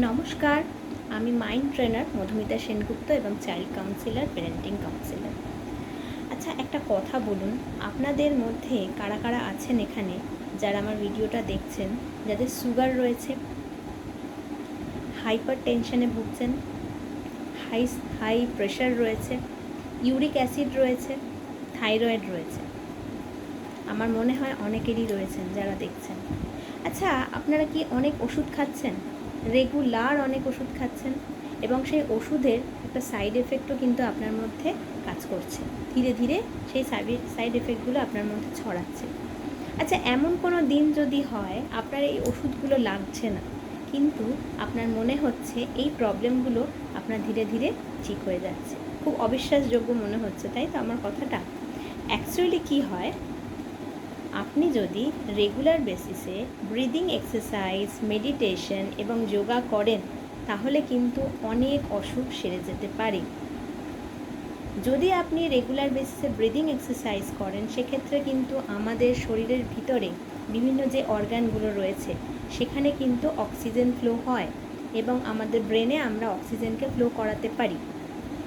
নমস্কার, আমি mind trainer Madhumita Sengupta এবং চাইল্ড কাউন্সিলর, প্যারেন্টিং কাউন্সিলর। আচ্ছা, একটা কথা বলুন, আপনাদের মধ্যে কারা কারা আছেন এখানে যারা আমার ভিডিওটা দেখছেন, যাদের সুগার রয়েছে, হাইপার টেনশনে ভুগছেন, হাই প্রেশার রয়েছে, ইউরিক অ্যাসিড রয়েছে, থাইরয়েড রয়েছে? আমার মনে হয় অনেকেরই রয়েছেন যারা দেখছেন। আচ্ছা, আপনারা কি অনেক ওষুধ খাচ্ছেন? রেগুলার অনেক ওষুধ খাচ্ছেন এবং সেই ওষুধের একটা সাইড এফেক্টও কিন্তু আপনার মধ্যে কাজ করছে। ধীরে ধীরে সেই সাইড এফেক্টগুলো আপনার মধ্যে ছড়াচ্ছে। আচ্ছা, এমন কোনো দিন যদি হয় আপনার এই ওষুধগুলো লাগছে না, কিন্তু আপনার মনে হচ্ছে এই প্রবলেমগুলো আপনার ধীরে ধীরে ঠিক হয়ে যাচ্ছে। খুব অবিশ্বাসযোগ্য মনে হচ্ছে, তাই তো আমার কথাটা? অ্যাকচুয়ালি কী হয়, আপনি যদি রেগুলার বেসিসে ব্রিদিং এক্সারসাইজ, মেডিটেশন এবং যোগা করেন, তাহলে কিন্তু অনেক অসুখ সেরে যেতে পারে। যদি আপনি রেগুলার বেসিসে ব্রিদিং এক্সারসাইজ করেন, সেক্ষেত্রে কিন্তু আমাদের শরীরের ভিতরে বিভিন্ন যে অর্গানগুলো রয়েছে সেখানে কিন্তু অক্সিজেন ফ্লো হয় এবং আমাদের ব্রেনে আমরা অক্সিজেনকে ফ্লো করাতে পারি।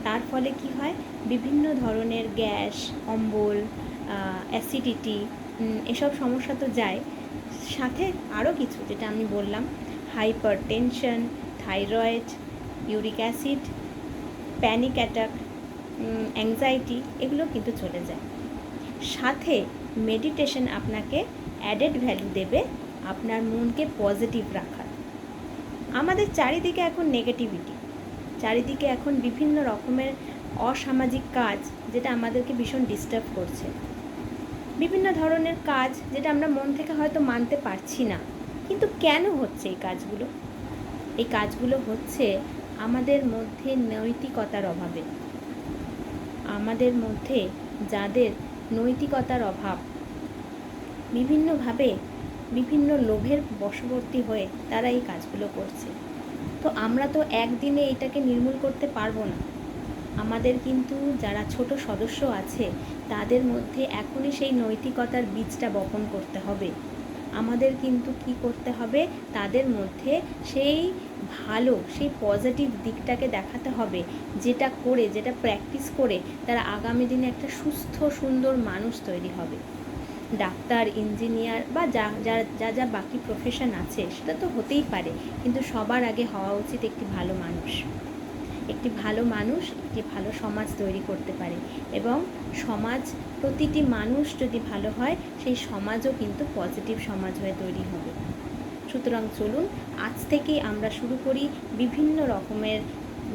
তার ফলে কি হয়, বিভিন্ন ধরনের গ্যাস, অম্বল, অ্যাসিডিটি, এসব সমস্যা তো যায়, সাথে আরও কিছু যেটা আমি বললাম, hyper tension, thyroid, uric acid, panic attack, anxiety, এগুলো কিন্তু চলে যায়। সাথে মেডিটেশন আপনাকে অ্যাডেড ভ্যালু দেবে আপনার মনকে পজিটিভ রাখার। আমাদের চারিদিকে এখন নেগেটিভিটি, চারিদিকে এখন বিভিন্ন রকমের অসামাজিক কাজ যেটা আমাদেরকে ভীষণ ডিস্টার্ব করছে, বিভিন্ন ধরনের কাজ যেটা আমরা মন থেকে হয়তো মানতে পারছি না, কিন্তু কেন হচ্ছে এই কাজগুলো? এই কাজগুলো হচ্ছে আমাদের মধ্যে নৈতিকতার অভাবে। আমাদের মধ্যে যাদের নৈতিকতার অভাব, বিভিন্নভাবে বিভিন্ন লোভের বশবর্তী হয়ে তারা এই কাজগুলো করছে। তো আমরা তো একদিনে এটাকে নির্মূল করতে পারবো না। আমাদের কিন্তু যারা ছোট সদস্য আছে তাদের মধ্যে এখনই সেই নৈতিকতার বীজটা বপন করতে হবে। আমাদের কিন্তু কি করতে হবে, তাদের মধ্যে সেই ভালো, সেই পজিটিভ দিকটাকে দেখাতে হবে, যেটা প্র্যাকটিস করে তারা আগামী দিনে একটা সুস্থ সুন্দর মানুষ তৈরি হবে। ডাক্তার, ইঞ্জিনিয়ার বা যা বাকি প্রফেশন আছে সেটা তো হতেই পারে, কিন্তু সবার আগে হওয়া উচিত একটি ভালো মানুষ। একটি ভালো মানুষ একটি ভালো সমাজ তৈরি করতে পারে এবং সমাজ, প্রতিটি মানুষ যদি ভালো হয় সেই সমাজও কিন্তু পজিটিভ সমাজ হয়ে তৈরি হবে। সুতরাং চলুন আজ থেকেই আমরা শুরু করি বিভিন্ন রকমের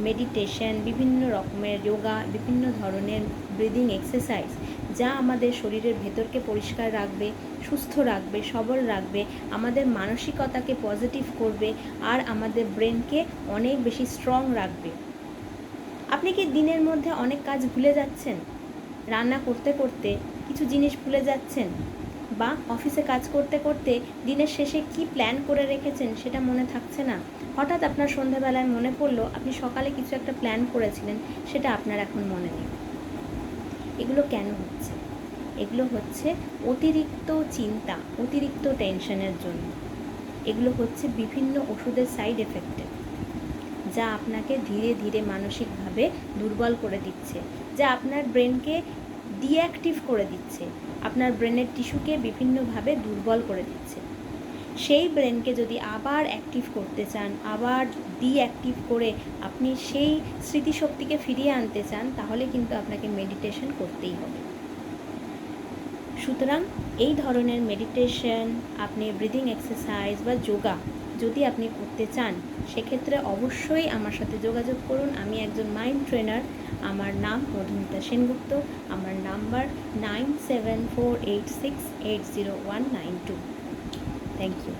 মেডিটেশন, বিভিন্ন রকমের যোগা, বিভিন্ন ধরনের ব্রিদিং এক্সারসাইজ, যা আমাদের শরীরের ভেতরকে পরিষ্কার রাখবে, সুস্থ রাখবে, সবল রাখবে, আমাদের মানসিকতাকে পজিটিভ করবে আর আমাদের ব্রেনকে অনেক বেশি স্ট্রং রাখবে। আপনি কি দিনের মধ্যে অনেক কাজ ভুলে যাচ্ছেন? রান্না করতে করতে কিছু জিনিস ভুলে যাচ্ছেন, বা অফিসে কাজ করতে করতে দিনের শেষে কি প্ল্যান করে রেখেছেন সেটা মনে থাকছে না? হঠাৎ আপনার সন্ধ্যাবেলায় মনে পড়লো আপনি সকালে কিছু একটা প্ল্যান করেছিলেন, সেটা আপনার এখন মনে নেই। এগুলো কেন হচ্ছে? এগুলো হচ্ছে অতিরিক্ত চিন্তা, অতিরিক্ত টেনশনের জন্য। এগুলো হচ্ছে বিভিন্ন ওষুধের সাইড এফেক্টে, যা আপনাকে ধীরে ধীরে মানসিকভাবে দুর্বল করে দিচ্ছে, যা আপনার ব্রেনকে ডিঅ্যাক্টিভ করে দিচ্ছে, আপনার ব্রেনের টিস্যুকে বিভিন্নভাবে দুর্বল করে দিচ্ছে। সেই ব্রেনকে যদি আবার অ্যাক্টিভ করতে চান, আবার ডিঅ্যাক্টিভ করে আপনি সেই স্মৃতিশক্তিকে ফিরিয়ে আনতে চান, তাহলে কিন্তু আপনাকে মেডিটেশন করতেই হবে। সুতরাং এই ধরনের মেডিটেশন, আপনি ব্রিদিং এক্সারসাইজ বা যোগা যদি আপনি করতে চান, সেক্ষেত্রে অবশ্যই আমার সাথে যোগাযোগ করুন। আমি একজন মাইন্ড ট্রেনার। আমার নাম মধুমিতা সেনগুপ্ত। আমার নাম্বার 9748680192। Thank you.